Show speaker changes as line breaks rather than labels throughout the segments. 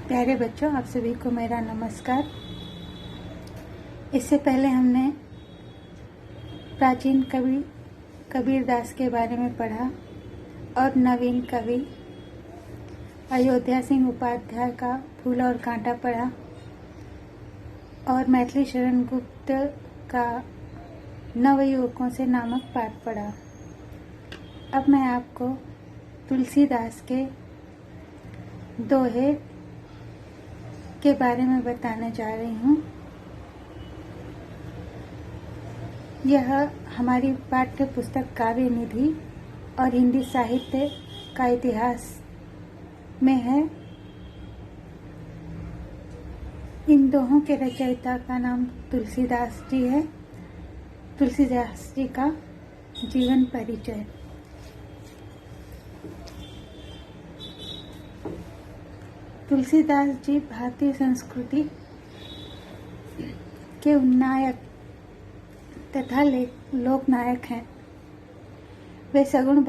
प्यारे बच्चों, आप सभी को मेरा नमस्कार। इससे पहले हमने प्राचीन कवि कबीरदास के बारे में पढ़ा और नवीन कवि अयोध्या सिंह उपाध्याय का फूल और कांटा पढ़ा और मैथिली शरण गुप्त का नवयुवकों से नामक पाठ पढ़ा। अब मैं आपको तुलसीदास के दोहे के बारे में बताने जा रही हूँ। यह हमारी पाठ्य पुस्तक काव्य निधि और हिंदी साहित्य का इतिहास में है। इन दोहों के रचयिता का नाम तुलसीदास जी है। तुलसीदास जी का जीवन परिचय। तुलसीदास जी भारतीय संस्कृति के उन्नायक तथा लोकनायक हैं। वे सगुण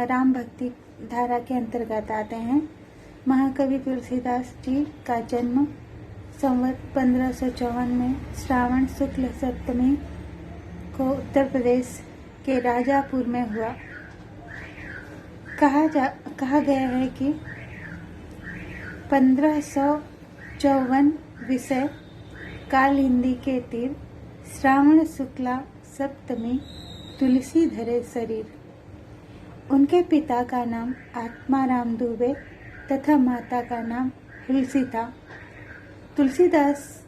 राम भक्ति धारा के अंतर्गत आते हैं। महाकवि तुलसीदास जी का जन्म संवत 1554 में श्रावण शुक्ल सप्तमी को उत्तर प्रदेश के राजापुर में हुआ। कहा गया है कि 1554 विषय काल हिंदी के तीर श्रावण शुक्ला सप्तमी तुलसी धरे शरीर। उनके पिता का नाम आत्माराम दुबे तथा माता का नाम तुलसी था। तुलसीदास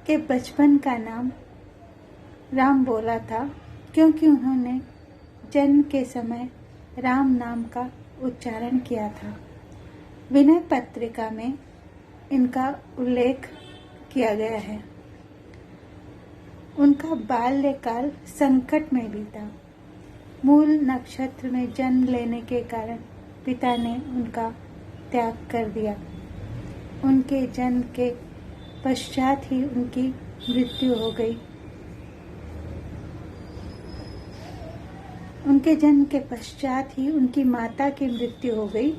के बचपन का नाम राम बोला था क्योंकि उन्होंने जन्म के समय राम नाम का उच्चारण किया था। विनय पत्रिका में इनका उल्लेख किया गया है। उनका बाल्यकाल संकट में बीता। मूल नक्षत्र में जन्म लेने के कारण पिता ने उनका त्याग कर दिया। उनके जन्म के पश्चात ही उनकी मृत्यु हो गई। उनके जन्म के पश्चात ही उनकी माता की मृत्यु हो गई।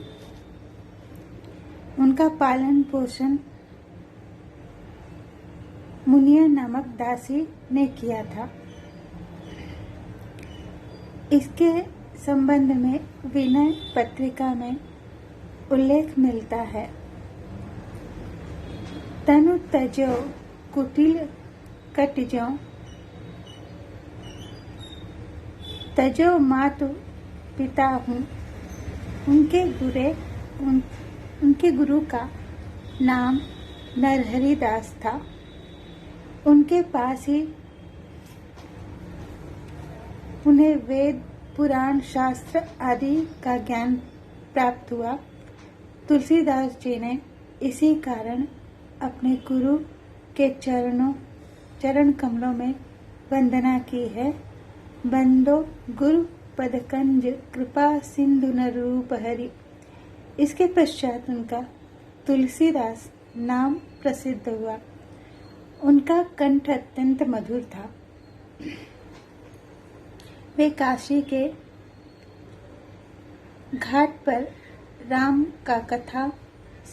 उनका पालन पोषण मुनिया नामक दासी ने किया था। इसके संबंध में विनय पत्रिका में उल्लेख मिलता है। तनु तजो कुटिल कटजो तजो मातु पिता हूँ। उनके गुरु का नाम नरहरि दास था। उनके पास ही उन्हें वेद पुराण शास्त्र आदि का ज्ञान प्राप्त हुआ। तुलसीदास जी ने इसी कारण अपने गुरु के चरण कमलों में वंदना की है। बंदो गुरु पदकंज कृपा सिंधु नरूप हरि। इसके पश्चात उनका तुलसीदास नाम प्रसिद्ध हुआ। उनका कंठ अत्यंत मधुर था। वे काशी के घाट पर राम का कथा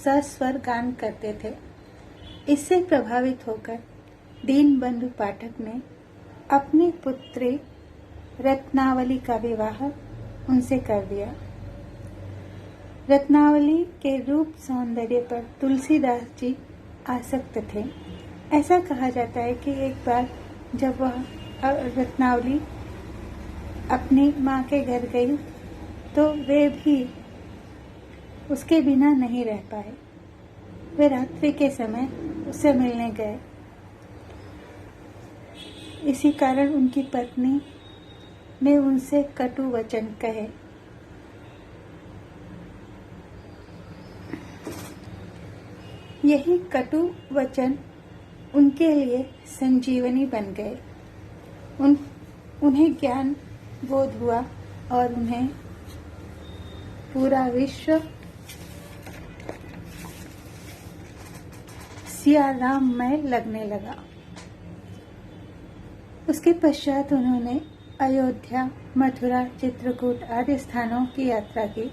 सस्वर गान करते थे। इससे प्रभावित होकर दीनबंधु पाठक ने अपनी पुत्री रत्नावली का विवाह उनसे कर दिया। रत्नावली के रूप सौंदर्य पर तुलसीदास जी आसक्त थे। ऐसा कहा जाता है कि एक बार जब वह रत्नावली अपनी माँ के घर गई तो वे भी उसके बिना नहीं रह पाए। वे रात्रि के समय उससे मिलने गए। इसी कारण उनकी पत्नी ने उनसे कटु वचन कहे। यही कटु वचन उनके लिए संजीवनी बन गए। उन्हें ज्ञान बोध हुआ और उन्हें पूरा विश्व सिया राममय लगने लगा। उसके पश्चात उन्होंने अयोध्या, मथुरा, चित्रकूट आदि स्थानों की यात्रा की।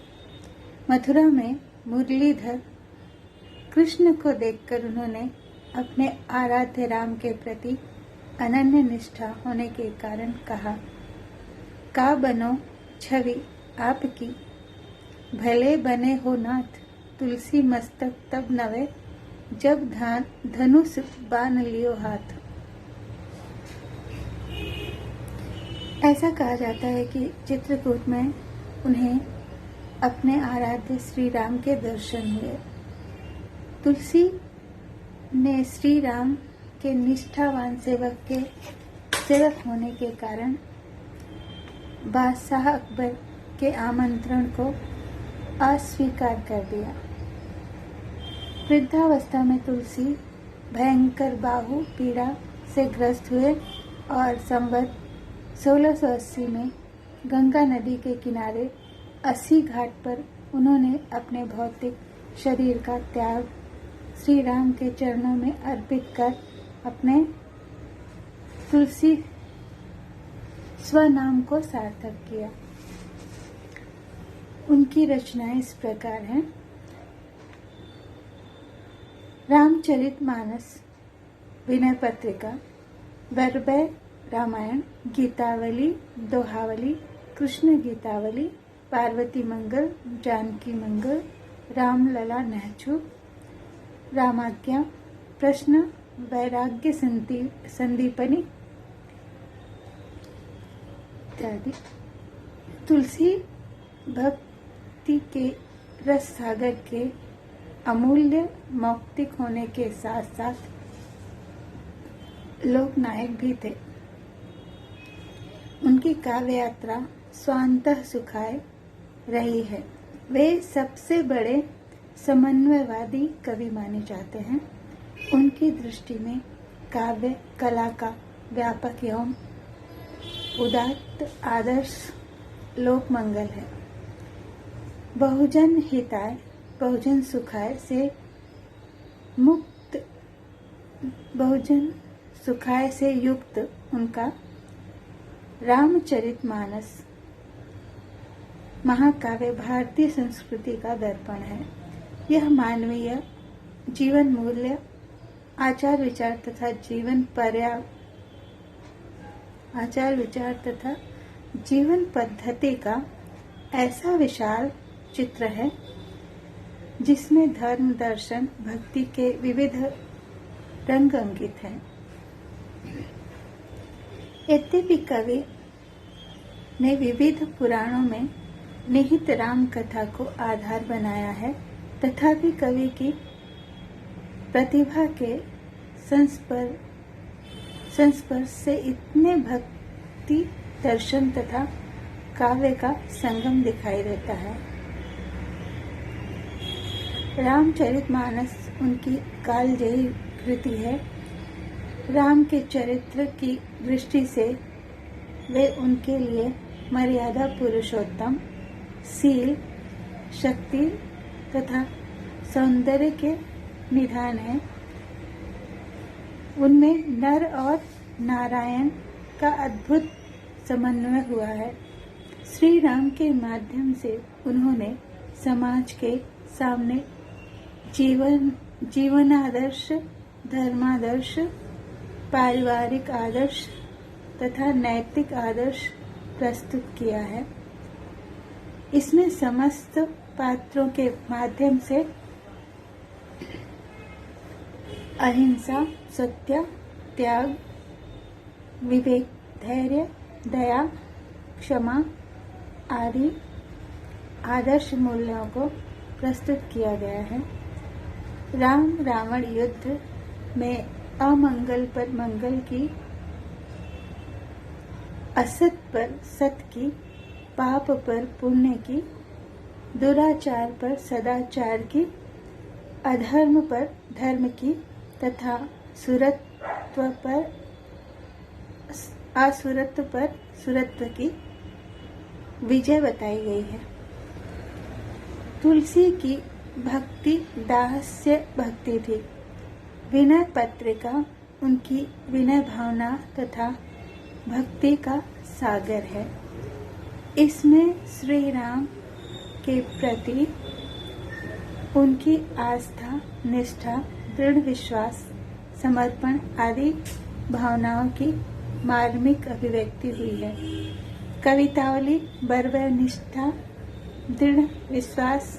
मथुरा में मुरलीधर कृष्ण को देखकर उन्होंने अपने आराध्य राम के प्रति अनन्य निष्ठा होने के कारण कहा, का बनो छवि आपकी, भले बने हो नाथ, तुलसी मस्तक तब नवे, जब धनुष बान लियो हाथ। ऐसा कहा जाता है कि चित्रकूट में उन्हें अपने आराध्य श्री राम के दर्शन हुए। तुलसी ने श्री राम के निष्ठावान सेवक होने के कारण बादशाह अकबर के आमंत्रण को अस्वीकार कर दिया। वृद्धावस्था में तुलसी भयंकर बाहु पीड़ा से ग्रस्त हुए और संवत 1680 में गंगा नदी के किनारे 80 घाट पर उन्होंने अपने भौतिक शरीर का त्याग श्री राम के चरणों में अर्पित कर अपने तुलसी स्वनाम को सार्थक किया। उनकी रचनाएं इस प्रकार हैं। रामचरितमानस, विनय पत्रिका, वैरवै रामायण, गीतावली, दोहावली, कृष्ण गीतावली, पार्वती मंगल, जानकी मंगल, रामलला नहचु, रामाज्ञा, प्रश्न, वैराग्य संदीपनी इत्यादि। तुलसी भक्ति के रस सागर के अमूल्य मौक्तिक होने के साथ साथ लोकनायक भी थे। उनकी काव्य यात्रा स्वांतः सुखाय रही है। वे सबसे बड़े समन्वयवादी कवि माने जाते हैं। उनकी दृष्टि में काव्य कला का व्यापक एवं उदात्त आदर्श लोक मंगल है। बहुजन हिताय बहुजन सुखाय से युक्त उनका रामचरितमानस महाकाव्य भारतीय संस्कृति का दर्पण है। यह मानवीय जीवन मूल्य, आचार विचार तथा जीवन पद्धति का ऐसा विशाल चित्र है जिसमें धर्म, दर्शन, भक्ति के विविध रंग अंकित हैं। यद्यपि कवि ने विविध पुराणों में निहित राम कथा को आधार बनाया है, तथापि कवि की प्रतिभा के संस्पर्श से इतने भक्ति, दर्शन तथा काव्य का संगम दिखाई देता है। रामचरितमानस उनकी कालजयी कृति है। राम के चरित्र की दृष्टि से वे उनके लिए मर्यादा पुरुषोत्तम, शील, शक्ति तथा सौंदर्य के निधान है। उनमें नर और नारायण का अद्भुत समन्वय हुआ है। श्री राम के माध्यम से उन्होंने समाज के सामने जीवनादर्श, धर्मादर्श, पारिवारिक आदर्श तथा नैतिक आदर्श प्रस्तुत किया है। इसमें समस्त पात्रों के माध्यम से अहिंसा, सत्य, त्याग, विवेक, धैर्य, दया, क्षमा आदि आदर्श मूल्यों को प्रस्तुत किया गया है। राम रावण युद्ध में अमंगल पर मंगल की, असत पर सत की, पाप पर पुण्य की, दुराचार पर सदाचार की, अधर्म पर धर्म की तथा असुरत्व पर सुरत्व की विजय बताई गई है। तुलसी की भक्ति दास्य भक्ति थी। विनय पत्रिका उनकी विनय भावना तथा भक्ति का सागर है। इसमें श्री राम के प्रति उनकी आस्था, निष्ठा, दृढ़ विश्वास, समर्पण आदि भावनाओं की मार्मिक अभिव्यक्ति हुई है। कवितावली बर्बर निष्ठा, दृढ़ विश्वास,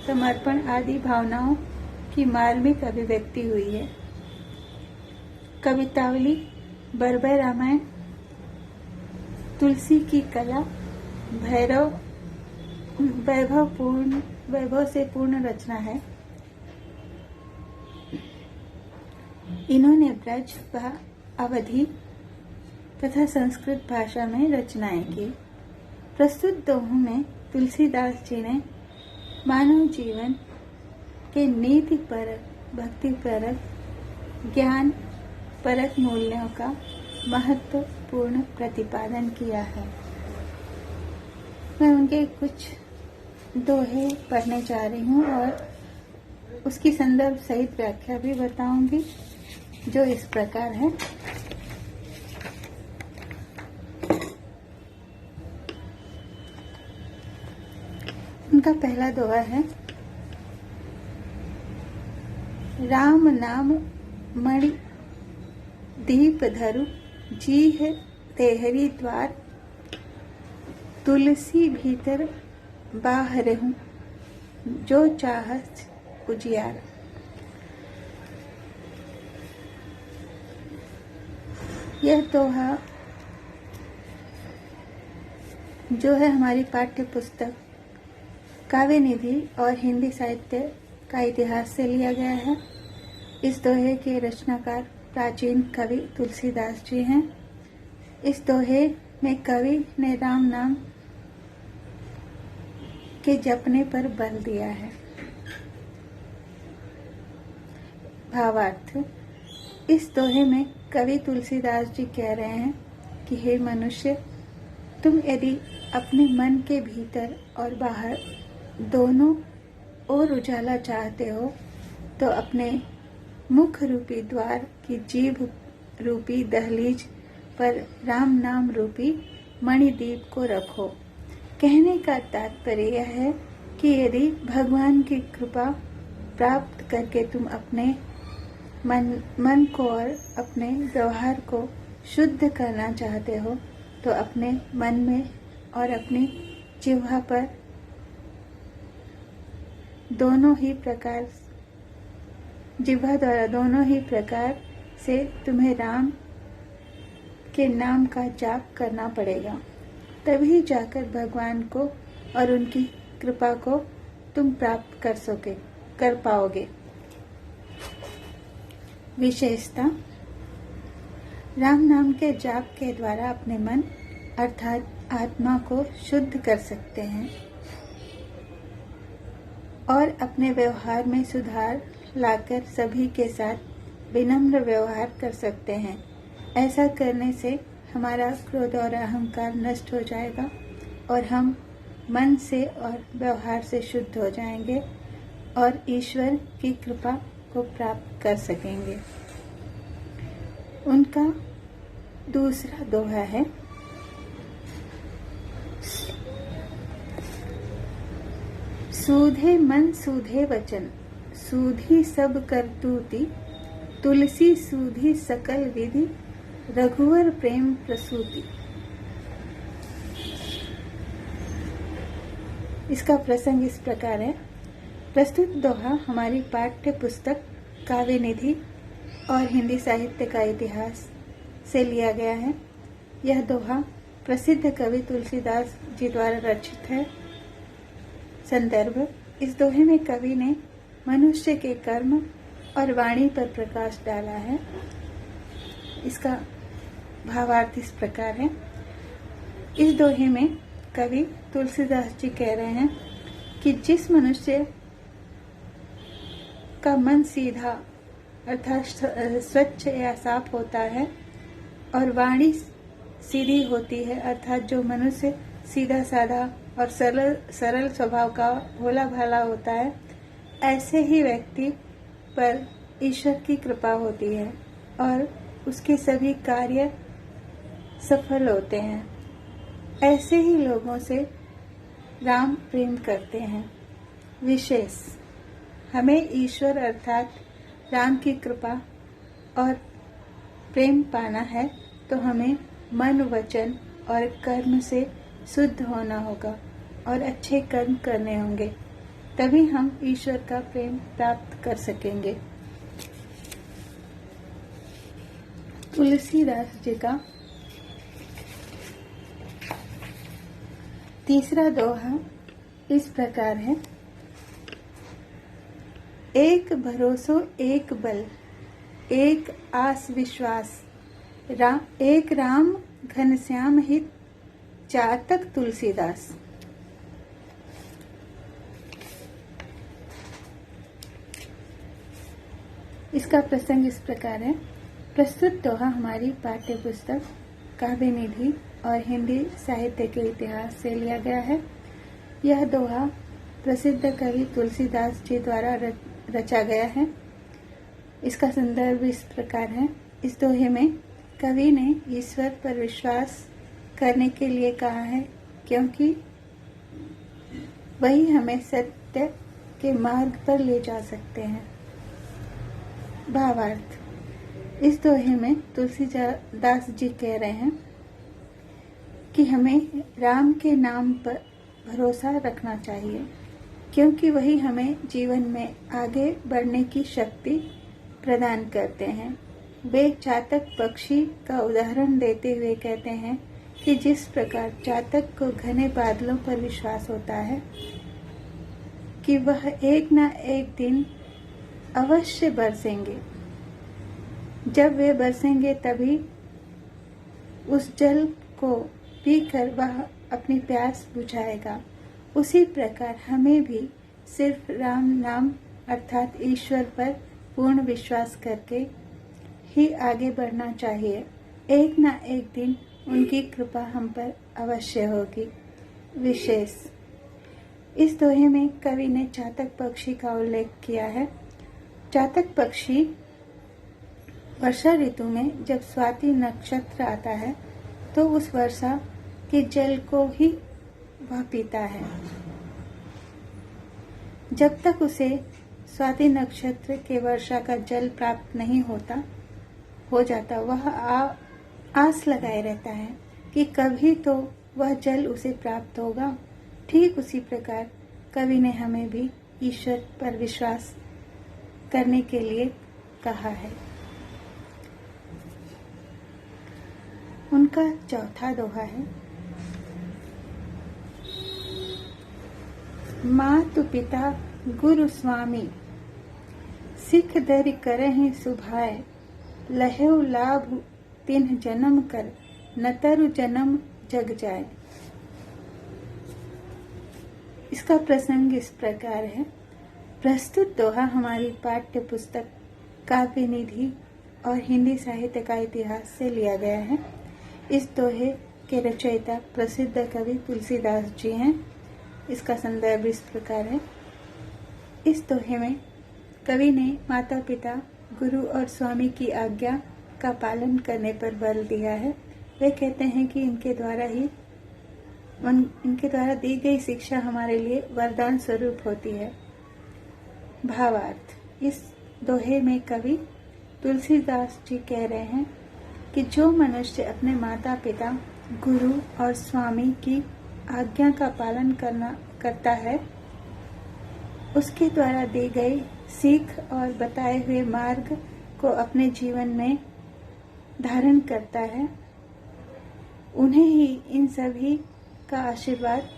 समर्पण आदि भावनाओं की मार्मिक अभिव्यक्ति हुई है। कवितावली बर्बर रामायण तुलसी की कला, वैभव से पूर्ण रचना है। इन्होंने ब्रज व अवधी तथा संस्कृत भाषा में रचनाएं की। प्रस्तुत दोहों में तुलसीदास जी ने मानव जीवन के नीति परक, भक्ति परक, ज्ञान परक मूल्यों का महत्वपूर्ण प्रतिपादन किया है। मैं उनके कुछ दोहे पढ़ने जा रही हूँ और उसकी संदर्भ सहित व्याख्या भी बताऊंगी, जो इस प्रकार है। उनका पहला दोहा है, राम नाम मणि दीप धरु, जी है तेहरी द्वार, तुलसी भीतर बाहरहूँ, जो चाहत उजियार। यह दोहा जो है हमारी पाठ्य पुस्तक काव्य निधि और हिंदी साहित्य का इतिहास से लिया गया है। इस दोहे के रचनाकार प्राचीन कवि तुलसीदास जी हैं। इस दोहे में कवि ने राम नाम के जपने पर बल दिया है। भावार्थ, इस दोहे में कवि तुलसीदास जी कह रहे हैं कि हे मनुष्य, तुम यदि अपने मन के भीतर और बाहर दोनों ओर उजाला चाहते हो तो अपने मुख रूपी द्वार की जीभ रूपी दहलीज पर राम नाम रूपी मणिदीप को रखो। कहने का तात्पर्य यह है कि यदि भगवान की कृपा प्राप्त करके तुम अपने मन को और अपने व्यवहार को शुद्ध करना चाहते हो तो अपने मन में और अपनी जिह्वा पर जिह्वा द्वारा दोनों ही प्रकार से तुम्हें राम के नाम का जाप करना पड़ेगा। तभी जाकर भगवान को और उनकी कृपा को तुम प्राप्त कर पाओगे। विशेषता, राम नाम के जाप के द्वारा अपने मन अर्थात आत्मा को शुद्ध कर सकते हैं और अपने व्यवहार में सुधार लाकर सभी के साथ विनम्र व्यवहार कर सकते हैं। ऐसा करने से हमारा क्रोध और अहंकार नष्ट हो जाएगा और हम मन से और व्यवहार से शुद्ध हो जाएंगे और ईश्वर की कृपा को प्राप्त कर सकेंगे। उनका दूसरा दोहा है, सूधे मन सूधे वचन, सूधी सब करतूति, तुलसी सूधी सकल विधि, रघुवर प्रेम प्रसूति। इसका प्रसंग इस प्रकार है। प्रस्तुत दोहा हमारी पाठ्य पुस्तक काव्य निधि और हिंदी साहित्य का इतिहास से लिया गया है। यह दोहा प्रसिद्ध कवि तुलसीदास जी द्वारा रचित है। संदर्भ, इस दोहे में कवि ने मनुष्य के कर्म और वाणी पर प्रकाश डाला है। इसका भावार्थ इस प्रकार है। इस दोहे में कवि तुलसीदास जी कह रहे हैं कि जिस मनुष्य का मन सीधा अर्थात स्वच्छ या साफ होता है और वाणी सीधी होती है अर्थात जो मनुष्य सीधा साधा और सरल स्वभाव का भोला भाला होता है, ऐसे ही व्यक्ति पर ईश्वर की कृपा होती है और उसके सभी कार्य सफल होते हैं। ऐसे ही लोगों से राम प्रेम करते हैं। विशेष, हमें ईश्वर अर्थात राम की कृपा और प्रेम पाना है तो हमें मन, वचन और कर्म से शुद्ध होना होगा और अच्छे कर्म करने होंगे, तभी हम ईश्वर का प्रेम प्राप्त कर सकेंगे। तुलसीदास जी का तीसरा दोहा इस प्रकार है। एक भरोसो एक बल, एक आस विश्वास, एक राम घनश्याम हित, चातक तुलसीदास। इसका प्रसंग इस प्रकार है। प्रस्तुत दोहा हमारी पाठ्य पुस्तक काव्य निधि और हिंदी साहित्य के इतिहास से लिया गया है। यह दोहा प्रसिद्ध कवि तुलसीदास जी द्वारा रचा गया है। इसका संदर्भ इस प्रकार है। इस दोहे में कवि ने ईश्वर पर विश्वास करने के लिए कहा है, क्योंकि वही हमें सत्य के मार्ग पर ले जा सकते हैं। भावार्थ, इस दोहे में तुलसीदास जी कह रहे हैं कि हमें राम के नाम पर भरोसा रखना चाहिए, क्योंकि वही हमें जीवन में आगे बढ़ने की शक्ति प्रदान करते हैं। वे चातक पक्षी का उदाहरण देते हुए कहते हैं कि जिस प्रकार चातक को घने बादलों पर विश्वास होता है कि वह एक न एक दिन अवश्य बरसेंगे, जब वे बरसेंगे तभी उस जल को पीकर वह अपनी प्यास बुझाएगा, उसी प्रकार हमें भी सिर्फ राम नाम अर्थात ईश्वर पर पूर्ण विश्वास करके ही आगे बढ़ना चाहिए। एक न एक दिन उनकी कृपा हम पर अवश्य होगी। विशेष, इस दोहे में कवि ने चातक पक्षी का उल्लेख किया है। चातक पक्षी वर्षा ऋतु में जब स्वाति नक्षत्र आता है तो उस वर्षा के जल को ही वह पीता है। जब तक उसे स्वाति नक्षत्र के वर्षा का जल प्राप्त नहीं हो जाता, वह आस लगाए रहता है कि कभी तो वह जल उसे प्राप्त होगा। ठीक उसी प्रकार कवि ने हमें भी ईश्वर पर विश्वास करने के लिए कहा है। उनका चौथा दोहा है। मातु पिता गुरु स्वामी, सिख दर करहि सुभाए, लहेउ लाभ तिन्ह जन्म कर, न तरु जन्म जग जाए। इसका प्रसंग इस प्रकार है। प्रस्तुत दोहा हमारी पाठ्य पुस्तक काव्य निधि और हिंदी साहित्य का इतिहास से लिया गया है। इस दोहे के रचयिता प्रसिद्ध कवि तुलसीदास जी हैं। इसका संदर्भ इस प्रकार है। इस दोहे में कवि ने माता पिता, गुरु और स्वामी की आज्ञा का पालन करने पर बल दिया है। वे कहते हैं कि इनके द्वारा दी गई शिक्षा हमारे लिए वरदान स्वरूप होती है। भावार्थ, इस दोहे में कवि तुलसीदास जी कह रहे हैं कि जो मनुष्य अपने माता पिता, गुरु और स्वामी की आज्ञा का पालन करता है, उसके द्वारा दी गई सीख और बताए हुए मार्ग को अपने जीवन में धारण करता है, उन्हें ही इन सभी का आशीर्वाद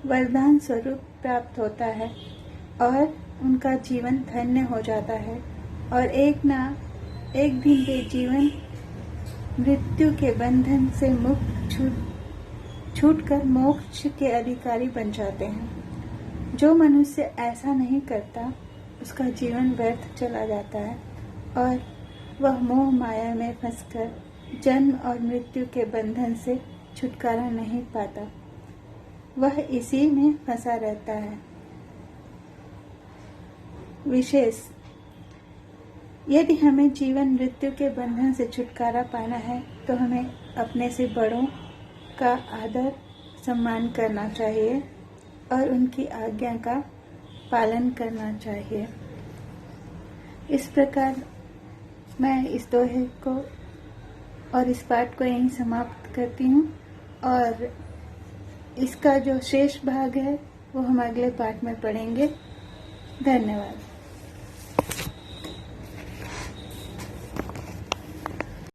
वरदान स्वरूप प्राप्त होता है और उनका जीवन धन्य हो जाता है और एक ना एक दिन वे जीवन मृत्यु के बंधन से मुक्त छूटकर मोक्ष के अधिकारी बन जाते हैं। जो मनुष्य ऐसा नहीं करता, उसका जीवन व्यर्थ चला जाता है और वह मोह माया में फंसकर जन्म और मृत्यु के बंधन से छुटकारा नहीं पाता, वह इसी में फंसा रहता है। विशेष, यदि हमें जीवन मृत्यु के बंधन से छुटकारा पाना है तो हमें अपने से बड़ों का आदर सम्मान करना चाहिए और उनकी आज्ञा का पालन करना चाहिए। इस प्रकार मैं इस दोहे को और इस पाठ को यहीं समाप्त करती हूँ और इसका जो शेष भाग है वो हम अगले पाठ में पढ़ेंगे। धन्यवाद।